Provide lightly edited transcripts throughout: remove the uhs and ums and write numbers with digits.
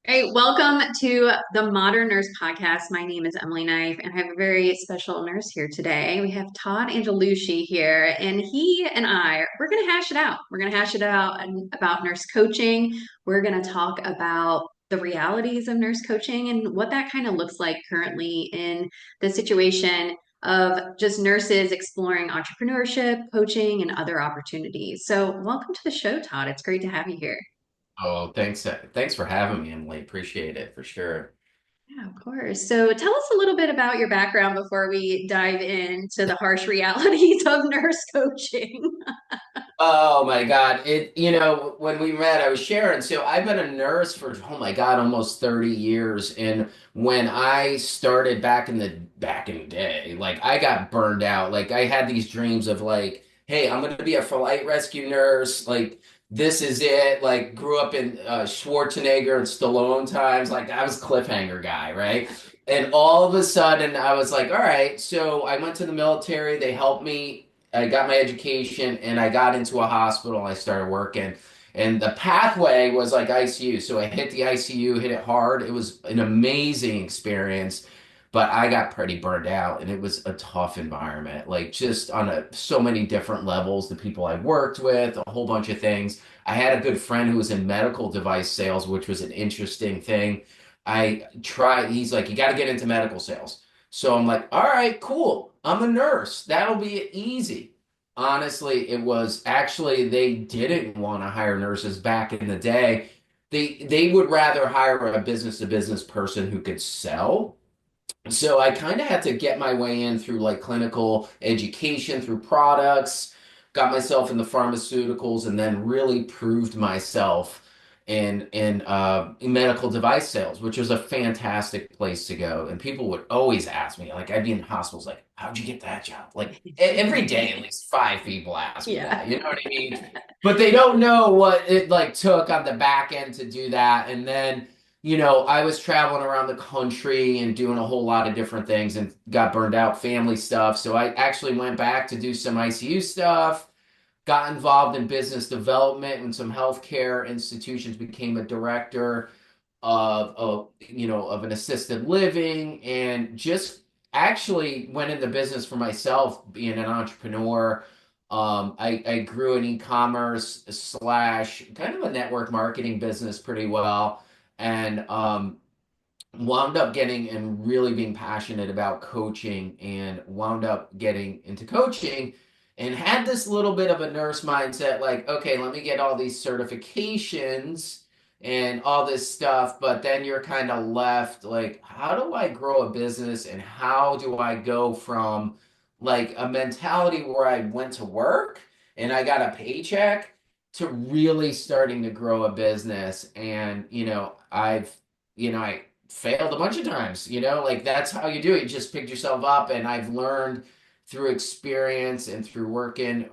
Hey, welcome to the Modern Nurse Podcast. My name is Emily Knife, and I have a very special nurse here today. We have Todd Angelucci here, and he and we're going to hash it out. We're going to hash it out about nurse coaching. We're going to talk about the realities of nurse coaching and what that kind of looks like currently in the situation of just nurses exploring entrepreneurship, coaching, and other opportunities. So, welcome to the show, Todd. It's great to have you here. Oh, thanks. Thanks for having me, Emily. Appreciate it for sure. Yeah, of course. So tell us a little bit about your background before we dive into the harsh realities of nurse coaching. Oh my God. When we met, I was sharing. So I've been a nurse for, oh my God, almost 30 years. And when I started back in the day, like I got burned out. Like I had these dreams of like, hey, I'm gonna be a flight rescue nurse. Like this is it. Like grew up in Schwarzenegger and Stallone times. Like I was cliffhanger guy, right? And all of a sudden I was like, all right, so I went to the military. They helped me. I got my education and I got into a hospital and I started working. And the pathway was like ICU. So I hit the ICU, hit it hard. It was an amazing experience, but I got pretty burned out and it was a tough environment, like just on so many different levels, the people I worked with, a whole bunch of things. I had a good friend who was in medical device sales, which was an interesting thing. He's like, you got to get into medical sales. So I'm like, all right, cool. I'm a nurse. That'll be easy. Honestly, it was actually they didn't want to hire nurses back in the day. They would rather hire a business to business person who could sell. So I kind of had to get my way in through like clinical education, through products, got myself in the pharmaceuticals, and then really proved myself in medical device sales, which was a fantastic place to go. And people would always ask me, like I'd be in hospitals, like, how'd you get that job? Like every day, at least five people ask me Yeah. that. You know what I mean? But they don't know what it like took on the back end to do that. And then I was traveling around the country and doing a whole lot of different things and got burned out, family stuff. So I actually went back to do some ICU stuff, got involved in business development and some healthcare institutions, became a director of an assisted living, and just actually went into business for myself, being an entrepreneur. I grew an e-commerce slash kind of a network marketing business pretty well, and wound up getting and really being passionate about coaching and wound up getting into coaching and had this little bit of a nurse mindset like, okay, let me get all these certifications and all this stuff. But then you're kind of left like, how do I grow a business and how do I go from like a mentality where I went to work and I got a paycheck to really starting to grow a business? And, I failed a bunch of times, like that's how you do it. You just pick yourself up. And I've learned through experience and through working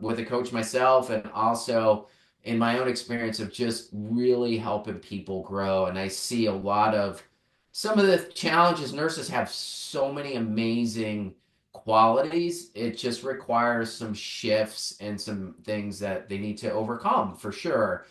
with a coach myself and also in my own experience of just really helping people grow. And I see a lot of some of the challenges nurses have so many amazing qualities. It just requires some shifts and some things that they need to overcome for sure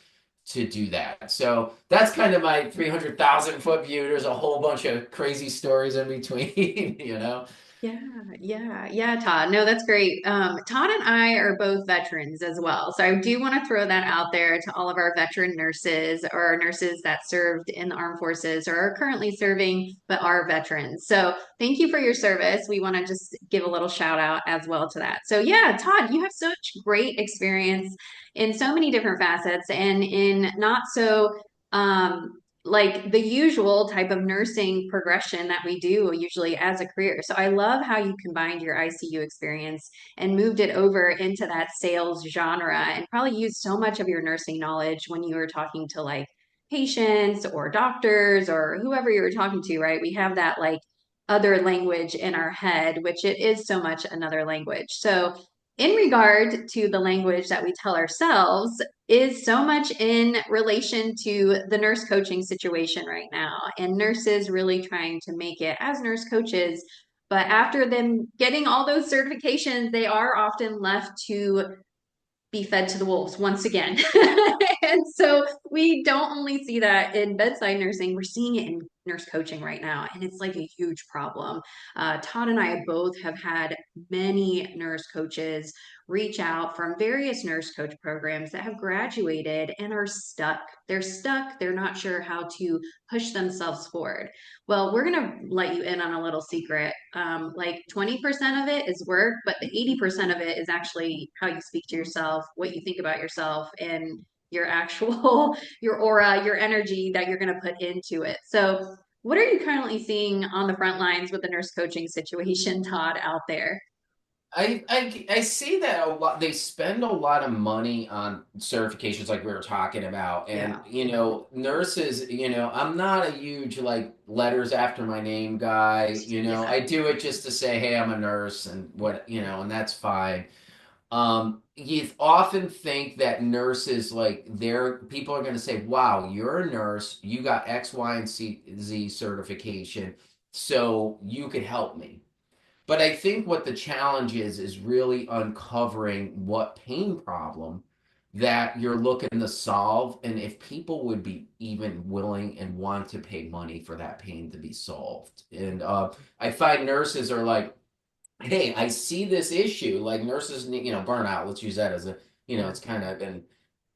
to do that. So that's kind of my 300,000 foot view. There's a whole bunch of crazy stories in between, you know? Yeah, yeah, Todd. No, that's great. Todd and I are both veterans as well. So I do want to throw that out there to all of our veteran nurses or nurses that served in the armed forces or are currently serving but are veterans. So thank you for your service. We want to just give a little shout out as well to that. So yeah, Todd, you have such great experience in so many different facets and in not so um like the usual type of nursing progression that we do usually as a career. So I love how you combined your ICU experience and moved it over into that sales genre and probably used so much of your nursing knowledge when you were talking to like patients or doctors or whoever you were talking to, right? We have that like other language in our head, which it is so much another language. So in regard to the language that we tell ourselves, is so much in relation to the nurse coaching situation right now and nurses really trying to make it as nurse coaches. But after them getting all those certifications, they are often left to be fed to the wolves once again. And so we don't only see that in bedside nursing, we're seeing it in nurse coaching right now. And it's like a huge problem. Todd and I both have had many nurse coaches reach out from various nurse coach programs that have graduated and are stuck. They're stuck. They're not sure how to push themselves forward. Well, we're going to let you in on a little secret. Like 20% of it is work, but the 80% of it is actually how you speak to yourself, what you think about yourself, and your actual, your aura, your energy that you're going to put into it. So, what are you currently seeing on the front lines with the nurse coaching situation, Todd, out there? I see that a lot. They spend a lot of money on certifications, like we were talking about, and Yeah. nurses. I'm not a huge like letters after my name guy. Yeah. I do it just to say, hey, I'm a nurse, and what and that's fine. You often think that nurses like they're people are going to say, wow, you're a nurse, you got X, Y, and Z certification, so you could help me. But I think what the challenge is really uncovering what pain problem that you're looking to solve, and if people would be even willing and want to pay money for that pain to be solved. And I find nurses are like, hey, I see this issue. Like nurses need, burnout. Let's use that as a, Yeah. it's kind of been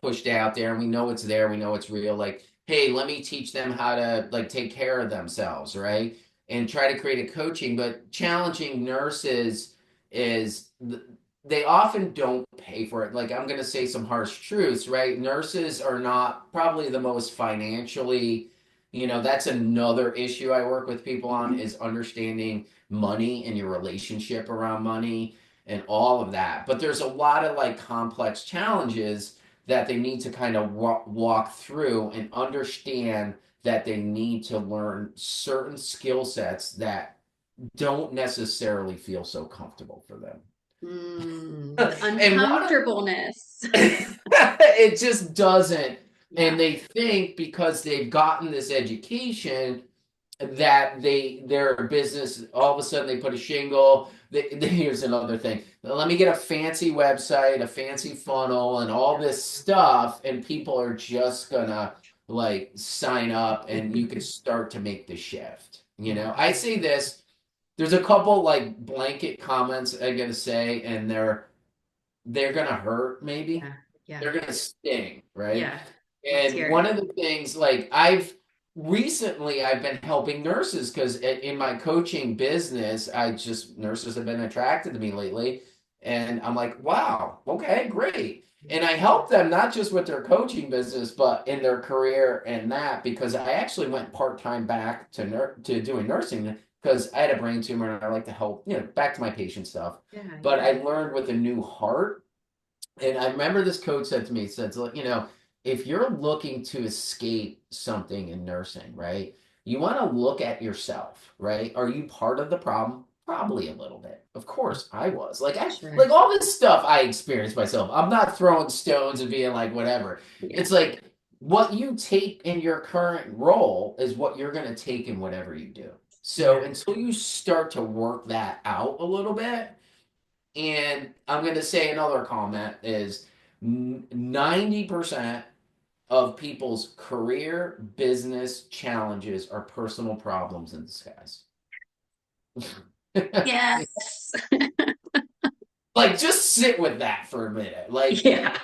pushed out there, and we know it's there. We know it's real. Like, hey, let me teach them how to like take care of themselves, right? And try to create a coaching. But challenging nurses is they often don't pay for it. Like, I'm going to say some harsh truths, right? Nurses are not probably the most financially, that's another issue I work with people on is understanding money and your relationship around money and all of that. But there's a lot of like complex challenges that they need to kind of walk through and understand that they need to learn certain skill sets that don't necessarily feel so comfortable for them. The And one uncomfortableness. it just doesn't. Yeah. And they think because they've gotten this education that their business all of a sudden they put a shingle. Here's another thing. Let me get a fancy website, a fancy funnel, and all this stuff, and people are just gonna like sign up, and you can start to make the shift. Yeah. I see this. There's a couple like blanket comments I gotta say, and they're gonna hurt maybe. Yeah. Yeah. They're gonna sting, right? Yeah. Let's And hear one it. of the things, like I've been helping nurses because in my coaching business, nurses have been attracted to me lately, and I'm like, wow, okay, great. And I help them not just with their coaching business, but in their career and that because I actually went part-time back to doing nursing because I had a brain tumor and I like to help, back to my patient stuff. Yeah. But Yeah. I learned with a new heart, and I remember this coach said to me, he said, if you're looking to escape something in nursing, right, you want to look at yourself, right? Are you part of the problem? Probably a little bit. Of course, I was. Sure. Like all this stuff I experienced myself. I'm not throwing stones and being like whatever. Yeah. It's like what you take in your current role is what you're going to take in whatever you do. So Yeah. until you start to work that out a little bit, and I'm going to say another comment is 90% of people's career business challenges are personal problems in disguise. Yes. Like, just sit with that for a minute. Like, Yeah.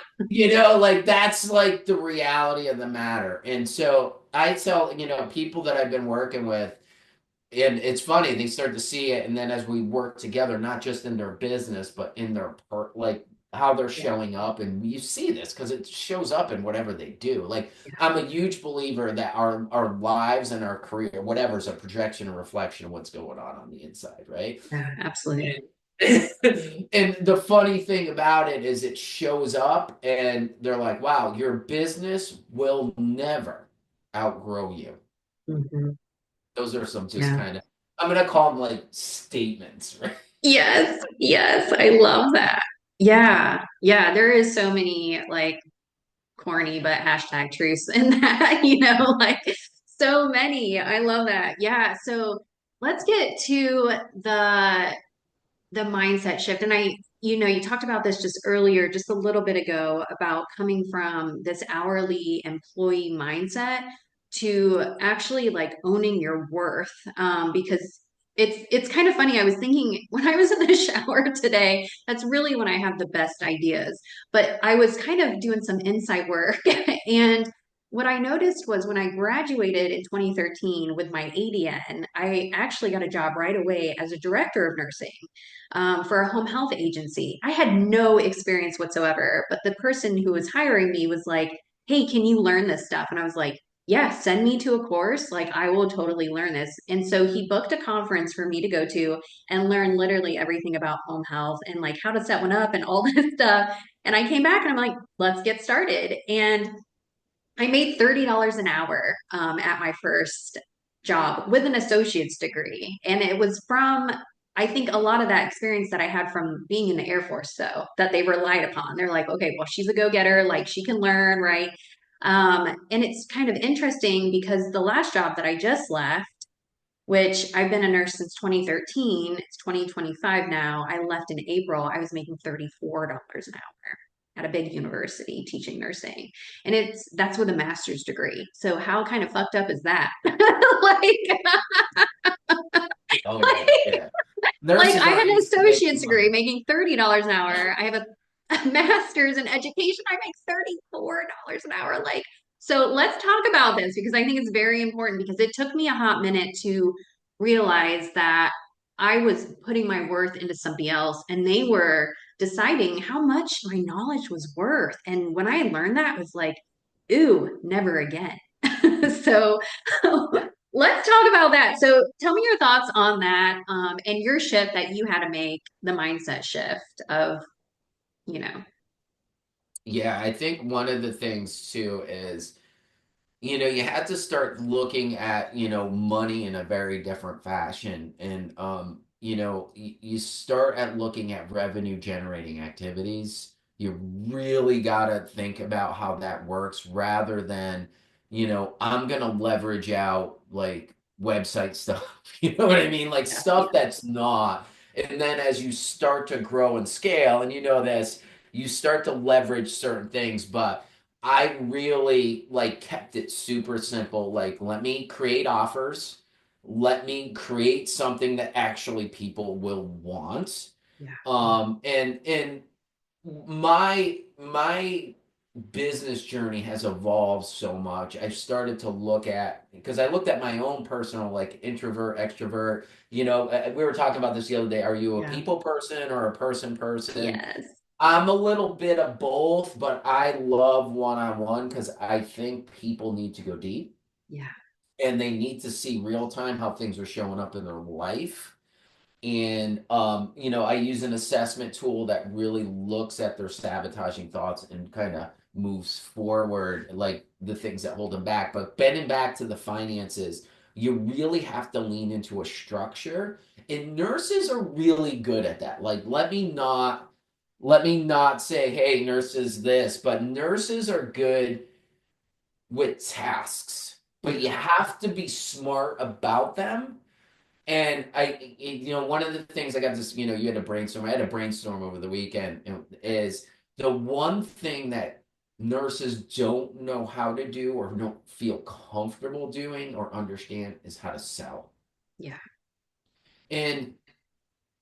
like that's like the reality of the matter. And so I tell, people that I've been working with, and it's funny, they start to see it, and then as we work together, not just in their business, but in their like how they're Yeah. showing up, and you see this because it shows up in whatever they do. Like Yeah. I'm a huge believer that our lives and our career, whatever, is a projection or reflection of what's going on the inside, right? Yeah. Absolutely. And and the funny thing about it is it shows up, and they're like, "Wow, your business will never outgrow you." Hmm. Those are some just Yeah. kind of, I'm gonna call them like statements, right? Yes. Yes. I love that. Yeah. Yeah. There is so many like corny but hashtag truths in that, like so many. I love that. Yeah. So let's get to the mindset shift. And you talked about this just earlier, just a little bit ago, about coming from this hourly employee mindset to actually like owning your worth. Because it's kind of funny. I was thinking when I was in the shower today, that's really when I have the best ideas. But I was kind of doing some insight work, and what I noticed was when I graduated in 2013 with my ADN, I actually got a job right away as a director of nursing for a home health agency. I had no experience whatsoever, but the person who was hiring me was like, "Hey, can you learn this stuff?" And I was like, "Yeah, send me to a course. Like, I will totally learn this." And so he booked a conference for me to go to and learn literally everything about home health and like how to set one up and all this stuff. And I came back and I'm like, let's get started. And I made $30 an hour at my first job with an associate's degree. And it was from, I think, a lot of that experience that I had from being in the Air Force, though, that they relied upon. They're like, okay, well, she's a go getter, like she can learn, right? And it's kind of interesting because the last job that I just left, which I've been a nurse since 2013. It's 2025 now. I left in April. I was making $34 an hour at a big university teaching nursing. And that's with a master's degree. So how kind of fucked up is that? like, Oh yeah, like yeah. like Nurses I had aren't an used to associate's making degree money. making $30 an hour. I have a master's in education. I make $34 an hour. Like, so let's talk about this because I think it's very important because it took me a hot minute to realize that I was putting my worth into somebody else and they were deciding how much my knowledge was worth. And when I learned that, it was like, ooh, never again. So let's talk about that. So tell me your thoughts on that, and your shift that you had to make, the mindset shift of, you know, Yeah, I think one of the things too is, you had to start looking at, money in a very different fashion. And, you start at looking at revenue generating activities. You really got to think about how that works rather than, I'm going to leverage out like website stuff. You know what I mean? Like yeah, stuff yeah, that's not. And then as you start to grow and scale, and you know this, you start to leverage certain things, but I really like kept it super simple. Like, let me create offers. Let me create something that actually people will want. yeah, And my business journey has evolved so much. I've started to look at because I looked at my own personal like introvert, extrovert. We were talking about this the other day. Are you a yeah, people person or a person? yes, I'm a little bit of both, but I love one-on-one because I think people need to go deep yeah, and they need to see real time how things are showing up in their life. And I use an assessment tool that really looks at their sabotaging thoughts and kind of moves forward, like the things that hold them back. But bending back to the finances, you really have to lean into a structure. And nurses are really good at that. Like, let me not say, hey, nurses this, but nurses are good with tasks. But yeah, you have to be smart about them and one of the things I got this, you had a brainstorm. I had a brainstorm over the weekend. Is the one thing that nurses don't know how to do or don't feel comfortable doing or understand is how to sell. yeah, And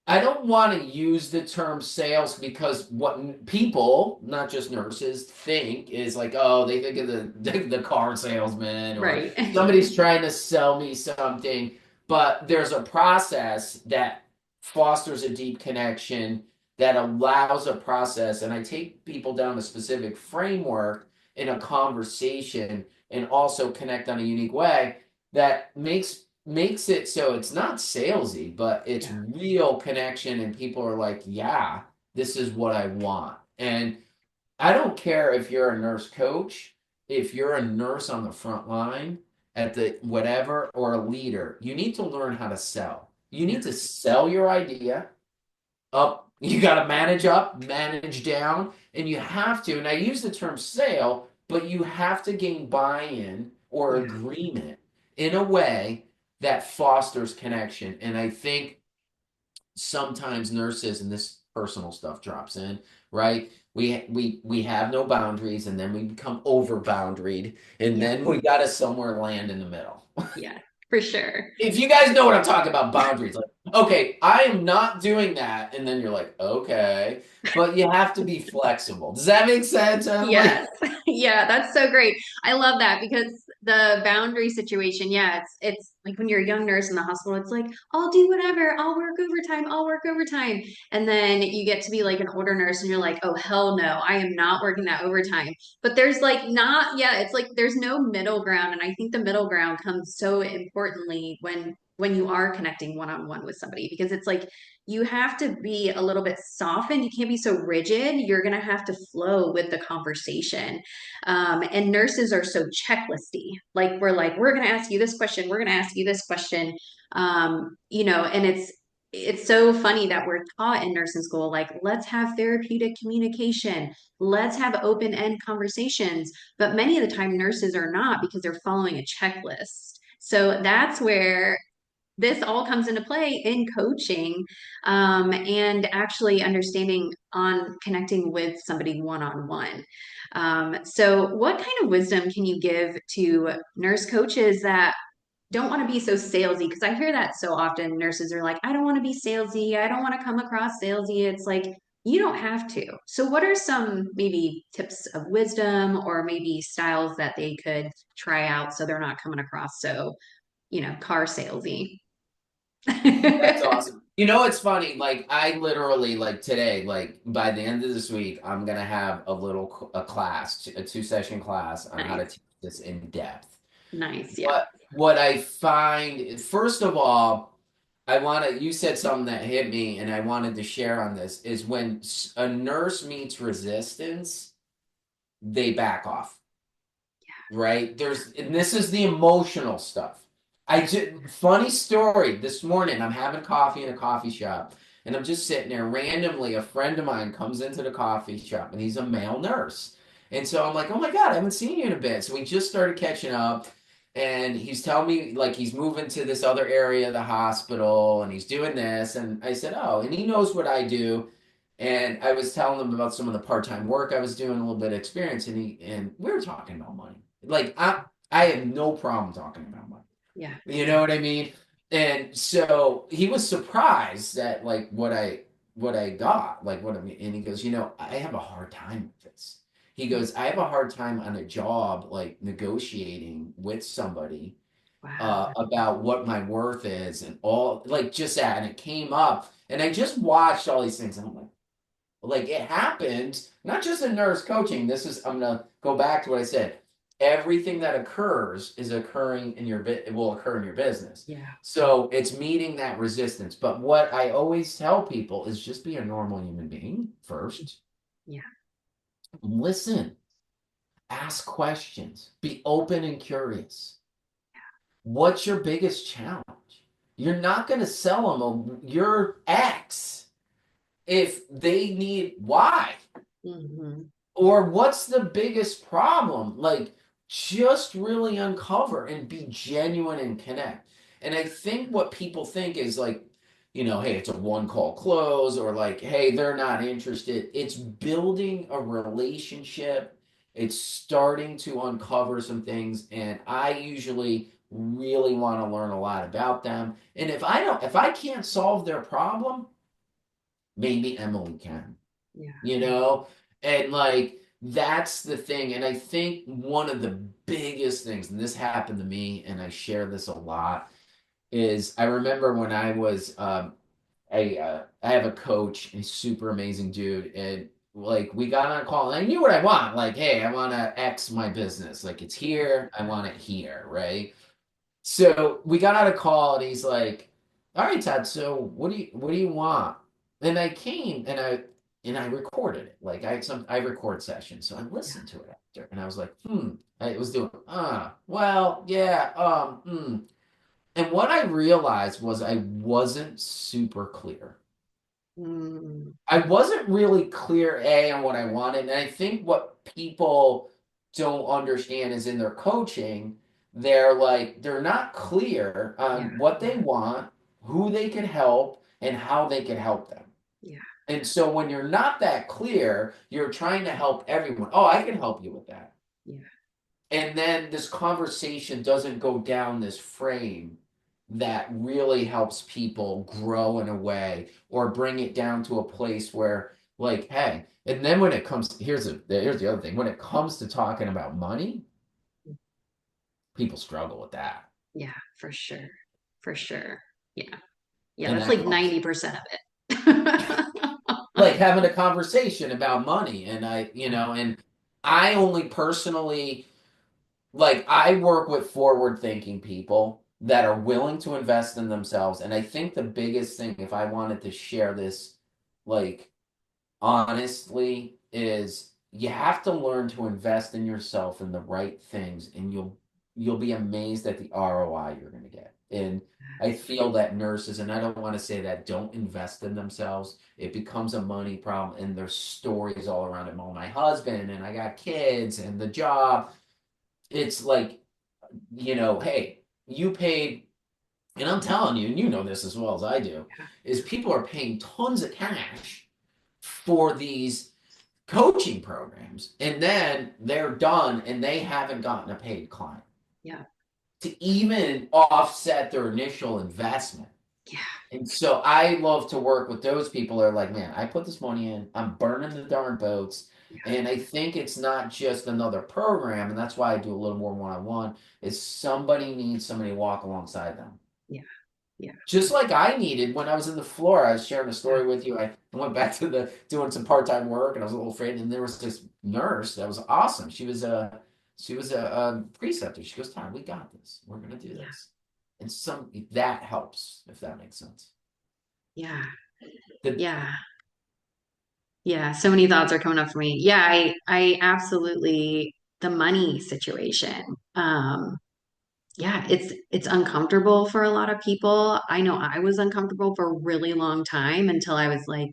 I don't want to use the term sales because what people, not just nurses, think is like, oh, they think of the car salesman or right, somebody's trying to sell me something. But there's a process that fosters a deep connection that allows a process. And I take people down a specific framework in a conversation and also connect on a unique way that makes it so it's not salesy, but it's yeah, real connection, and people are like, yeah, this is what I want. And I don't care if you're a nurse coach, if you're a nurse on the front line at the whatever, or a leader, you need to learn how to sell. You yeah, need to sell your idea up. You got to manage up, manage down, and you have to. And I use the term sale, but you have to gain buy-in or yeah, agreement in a way that fosters connection. And I think sometimes nurses, and this personal stuff drops in, right? We have no boundaries, and then we become over boundaried, and Yeah. then we gotta somewhere land in the middle. Yeah, for sure. If you guys know what I'm talking about, boundaries, like, okay, I am not doing that, and then you're like, okay, but you have to be flexible. Does that make sense, Emily? Yes. Yeah, that's so great. I love that because the boundary situation, yeah, it's like when you're a young nurse in the hospital, it's like, I'll do whatever, I'll work overtime, I'll work overtime. And then you get to be like an older nurse and you're like, oh hell no, I am not working that overtime. But there's like not, yeah, it's like there's no middle ground. And I think the middle ground comes so importantly when you are connecting one-on-one with somebody because it's like you have to be a little bit softened. You can't be so rigid. You're going to have to flow with the conversation. And nurses are so checklisty. Like, we're going to ask you this question. We're going to ask you this question. And it's so funny that we're taught in nursing school, like, let's have therapeutic communication. Let's have open-end conversations. But many of the time nurses are not because they're following a checklist. So that's where this all comes into play in coaching and actually understanding on connecting with somebody one-on-one. So what kind of wisdom can you give to nurse coaches that don't want to be so salesy? Because I hear that so often. Nurses are like, I don't want to be salesy. I don't want to come across salesy. It's like, you don't have to. So what are some maybe tips of wisdom or maybe styles that they could try out so they're not coming across so, car salesy? That's awesome. You know, it's funny. Like, I literally, like today, like by the end of this week, I'm gonna have a class, a 2 session class on how to Nice. teach this in depth. Nice. Yeah. What I find, first of all, you said something that hit me, and I wanted to share on this, is when a nurse meets resistance, they back off, right? And this is the emotional stuff. Funny story. This morning, I'm having coffee in a coffee shop, and I'm just sitting there. Randomly, a friend of mine comes into the coffee shop, and he's a male nurse. And so I'm like, oh my God, I haven't seen you in a bit. So we just started catching up, and he's telling me like he's moving to this other area of the hospital, and he's doing this. And I said, oh, and he knows what I do. And I was telling him about some of the part-time work I was doing, a little bit of experience, and we were talking about money. Like I have no problem talking about money. Yeah. You know what I mean? And so he was surprised at like what I got, like what I mean. And he goes, I have a hard time with this. He goes, I have a hard time on a job like negotiating with somebody Wow. about what my worth is and all like just that. And it came up, and I just watched all these things, and I'm like it happened, not just in nurse coaching. I'm gonna go back to what I said. Everything that occurs is occurring in it will occur in your business. Yeah. So it's meeting that resistance. But what I always tell people is just be a normal human being first. Yeah. Listen, ask questions, be open and curious. What's your biggest challenge? You're not going to sell them your X if they need Y. Hmm. Or what's the biggest problem? Like, just really uncover and be genuine and connect. And I think what people think is like, hey, it's a one call close, or like, hey, they're not interested. It's building a relationship. It's starting to uncover some things. And I usually really want to learn a lot about them. And if I can't solve their problem, maybe Emily can, Yeah. you know? And like that's the thing. And I think one of the biggest things, and this happened to me, and I share this a lot, is I remember when I was I have a coach, a super amazing dude, and like we got on a call, and I knew what I want. Like, hey, I want to X my business. Like it's here, I want it here, right? So we got on a call, and he's like, "All right, Todd. So what do you want?" And I came, and I recorded it. Like I record sessions, so I Yeah. listened to it after, and I was like, I was doing, well, yeah, And what I realized was I wasn't super clear. Mm. I wasn't really clear, on what I wanted. And I think what people don't understand is in their coaching, they're not clear Yeah. on what they want, who they can help, and how they can help them. Yeah. And so when you're not that clear, you're trying to help everyone. Oh, I can help you with that. Yeah. And then this conversation doesn't go down this frame that really helps people grow in a way or bring it down to a place where, like, hey, and then when it comes, here's the other thing. When it comes to talking about money, people struggle with that. Yeah, for sure. For sure. Yeah. Yeah, And that's that like comes 90% of it. like having a conversation about money. And and I only personally, like, I work with forward thinking people that are willing to invest in themselves. And I think the biggest thing, if I wanted to share this, like, honestly, is you have to learn to invest in yourself in the right things, and you'll be amazed at the ROI you're going to get. And I feel that nurses, and I don't want to say that don't invest in themselves, it becomes a money problem, and there's stories all around it. Oh, my husband, and I got kids, and the job. It's like, hey, you paid, and I'm telling you, and you know this as well as I do, is people are paying tons of cash for these coaching programs, and then they're done and they haven't gotten a paid client Yeah. to even offset their initial investment. Yeah. And so I love to work with those people that are like, man, I put this money in, I'm burning the darn boats. And I think it's not just another program, and that's why I do a little more one-on-one, is somebody needs somebody to walk alongside them. Yeah. Yeah. Just like I needed when I was in the floor. I was sharing a Yeah. story with you. I went back to the doing some part-time work, and I was a little afraid. And there was this nurse that was awesome. She was a preceptor. She goes, "Tom, we got this. We're gonna do Yeah. this." And some that helps, if that makes sense. Yeah. The Yeah. Yeah. So many thoughts are coming up for me. Yeah, I absolutely the money situation. Yeah, it's uncomfortable for a lot of people. I know I was uncomfortable for a really long time until I was like,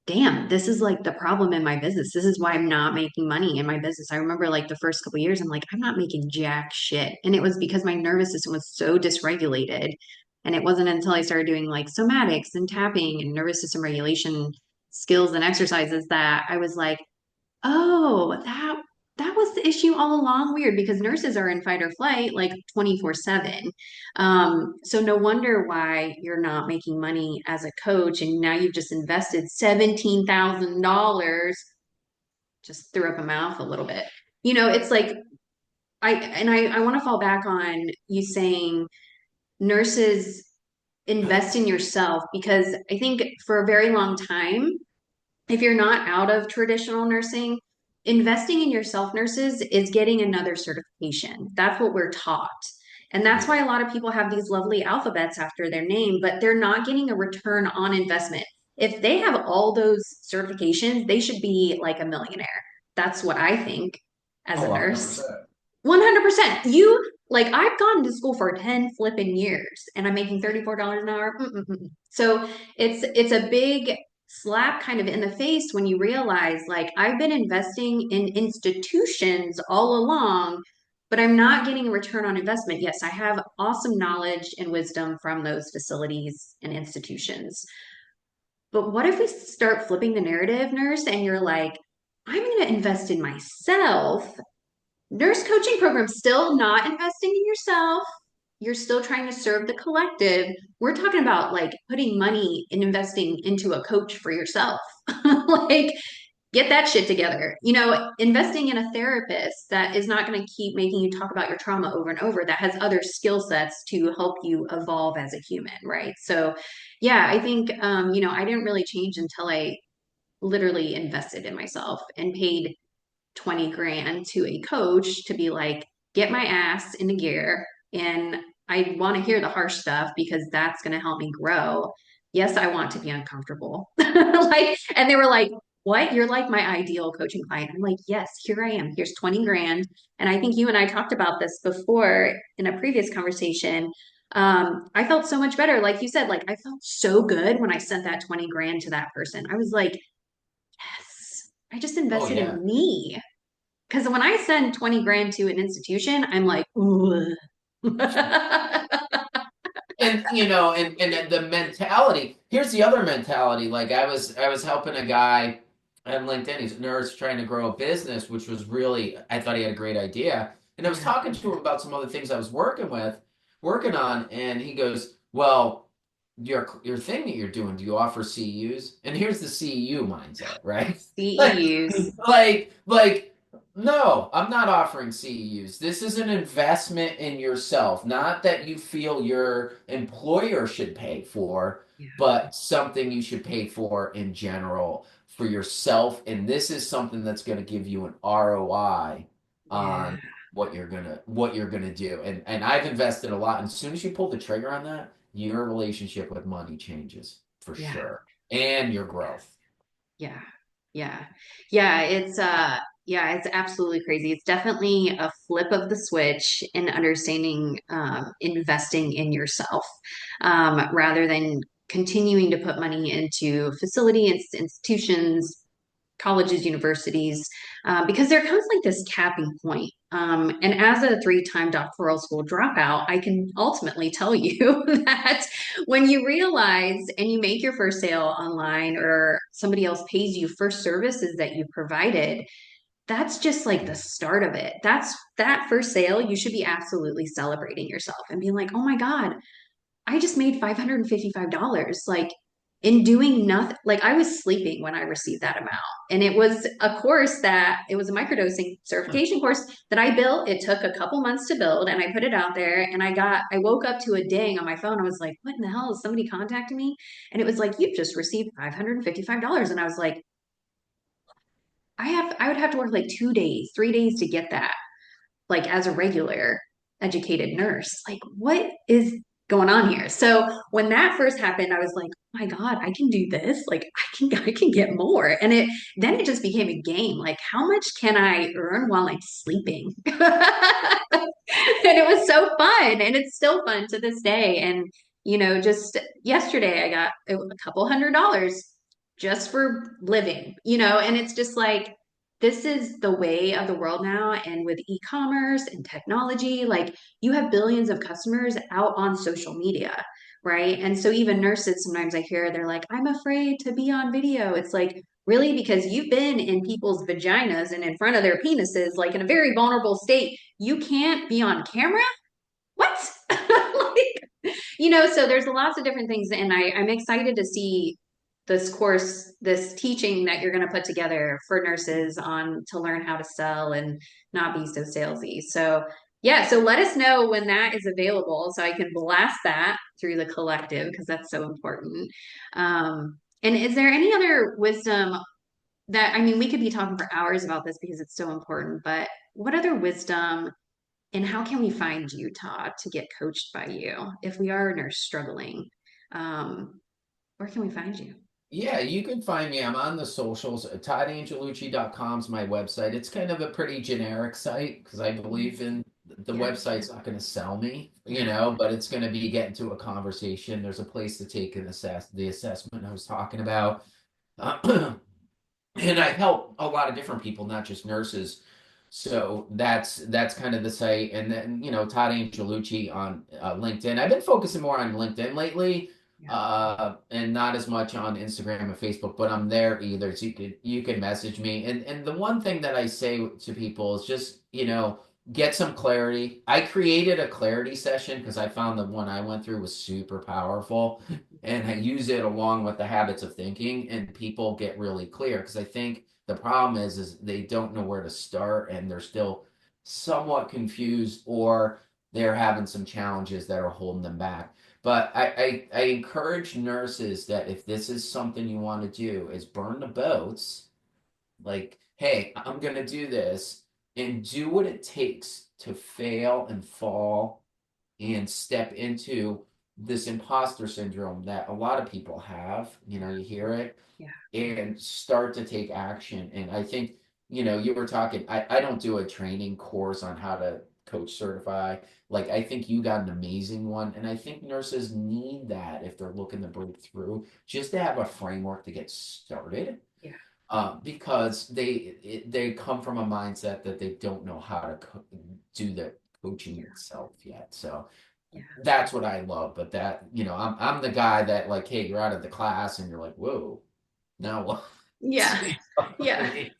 damn, this is like the problem in my business. This is why I'm not making money in my business. I remember like the first couple of years, I'm like, I'm not making jack shit. And it was because my nervous system was so dysregulated. And it wasn't until I started doing like somatics and tapping and nervous system regulation skills and exercises that I was like, oh, that was the issue all along. Weird because nurses are in fight or flight like 24/7. So no wonder why you're not making money as a coach and now you've just invested $17,000. Just threw up a mouth a little bit. It's like I want to fall back on you saying nurses invest in yourself because I think for a very long time if you're not out of traditional nursing, investing in yourself, nurses, is getting another certification. That's what we're taught. And that's why yeah. a lot of people have these lovely alphabets after their name, but they're not getting a return on investment. If they have all those certifications, they should be like a millionaire. That's what I think as Oh, a nurse. 100%. 100%. You like I've gone to school for 10 flipping years and I'm making $34 an hour. Mm-mm-mm. So it's a big slap kind of in the face when you realize like I've been investing in institutions all along, but I'm not getting a return on investment. Yes, I have awesome knowledge and wisdom from those facilities and institutions. But what if we start flipping the narrative, nurse, and you're like, I'm going to invest in myself. Nurse coaching program still not investing in yourself. You're still trying to serve the collective. We're talking about like putting money and investing into a coach for yourself. Like, get that shit together. Investing in a therapist that is not going to keep making you talk about your trauma over and over, that has other skill sets to help you evolve as a human, right? So, yeah, I think, I didn't really change until I literally invested in myself and paid 20 grand to a coach to be like, get my ass into gear. And I want to hear the harsh stuff because that's going to help me grow. Yes, I want to be uncomfortable. And they were like, what? You're like my ideal coaching client. I'm like, yes, here I am. Here's 20 grand. And I think you and I talked about this before in a previous conversation. I felt so much better. Like you said, like I felt so good when I sent that 20 grand to that person. I was like, yes, I just Oh, invested yeah. in me. Because when I send 20 grand to an institution, I'm like, ooh. And and the mentality, here's the other mentality. Like I was helping a guy on LinkedIn. He's a nurse trying to grow a business, which was really, I thought he had a great idea. And I was Yeah. talking to him about some other things I was working on, and he goes, "Well, your thing that you're doing, do you offer CEUs?" And here's the CEU mindset, right? Like, CEUs. like, no, I'm not offering CEUs. This is an investment in yourself, not that you feel your employer should pay for, Yeah. but something you should pay for in general for yourself. And this is something that's going to give you an ROI Yeah. on what you're gonna do. And I've invested a lot. And as soon as you pull the trigger on that, your relationship with money changes for Yeah. sure. And your growth. Yeah. Yeah. Yeah, it's absolutely crazy. It's definitely a flip of the switch in understanding investing in yourself rather than continuing to put money into institutions, colleges, universities, because there comes like this capping point. And as a three-time doctoral school dropout, I can ultimately tell you that when you realize and you make your first sale online or somebody else pays you for services that you provided, that's just like the start of it. That's that first sale. You should be absolutely celebrating yourself and being like, oh my God, I just made $555 like in doing nothing. Like I was sleeping when I received that amount. And it was a course that it was a microdosing certification course that I built. It took a couple months to build and I put it out there and I woke up to a ding on my phone. I was like, what in the hell is somebody contacting me? And it was like, you've just received $555. And I was like, I would have to work like 2 days, 3 days to get that like as a regular educated nurse. Like, what is going on here? So when that first happened, I was like, oh my God, I can do this. Like I can get more. And it just became a game. Like, how much can I earn while I'm sleeping? And it was so fun. And it's still fun to this day. And, just yesterday I got a couple $100 just for living, and it's just like, this is the way of the world now. And with e-commerce and technology, like you have billions of customers out on social media, right? And so even nurses, sometimes I hear they're like, I'm afraid to be on video. It's like, really? Because you've been in people's vaginas and in front of their penises, like in a very vulnerable state. You can't be on camera? What? Like, so there's lots of different things. And I'm excited to see this course, this teaching that you're going to put together for nurses on to learn how to sell and not be so salesy. So, yeah, so let us know when that is available so I can blast that through the collective because that's so important. And is there any other wisdom that, I mean, we could be talking for hours about this because it's so important, but what other wisdom and how can we find you, Todd, to get coached by you if we are nurse struggling? Where can we find you? Yeah, you can find me. I'm on the socials. ToddAngelucci.com is my website. It's kind of a pretty generic site because I believe in the Yeah, website's not going to sell me, yeah, but it's going to be getting to a conversation. There's a place to take the assessment I was talking about. And I help a lot of different people, not just nurses. So that's kind of the site. And then Todd Angelucci on LinkedIn. I've been focusing more on LinkedIn lately, yeah, and not as much on Instagram and Facebook. But I'm there either, so you can message me. And the one thing that I say to people is just get some clarity. I created a clarity session because I found the one I went through was super powerful and I use it along with the habits of thinking, and people get really clear because I think the problem is they don't know where to start and they're still somewhat confused, or they're having some challenges that are holding them back. But I encourage nurses that if this is something you want to do, is burn the boats. Like, hey, I'm gonna do this and do what it takes to fail and fall and step into this imposter syndrome that a lot of people have. You hear it yeah, and start to take action. And I think, you were talking, I don't do a training course on how to coach certify. Like, I think you got an amazing one. And I think nurses need that if they're looking to break through, just to have a framework to get started. yeah, Because they come from a mindset that they don't know how to do the coaching yeah. itself yet. So That's what I love. But that, I'm the guy that like, hey, you're out of the class and you're like, whoa, now what? Yeah. You know what I Yeah. mean?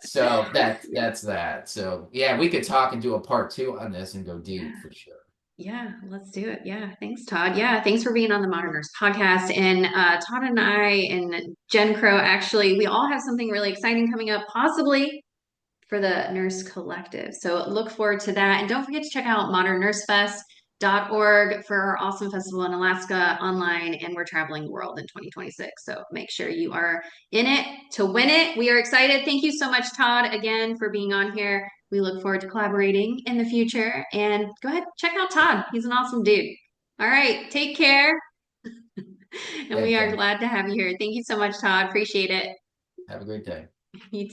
So that's that. So yeah, we could talk and do a part two on this and go deep for sure. Yeah, let's do it. Yeah, thanks, Todd. Yeah, thanks for being on the Modern Nurse podcast. And Todd and I and Jen Crow, actually, we all have something really exciting coming up, possibly for the Nurse Collective. So look forward to that. And don't forget to check out modernnursefest.org for our awesome festival in Alaska online. And we're traveling the world in 2026. So make sure you are in it to win it. We are excited. Thank you so much, Todd, again, for being on here. We look forward to collaborating in the future. And go ahead, check out Todd. He's an awesome dude. All right, take care. And we Thanks, are Jen. glad to have you here. Thank you so much, Todd. Appreciate it. Have a great day. You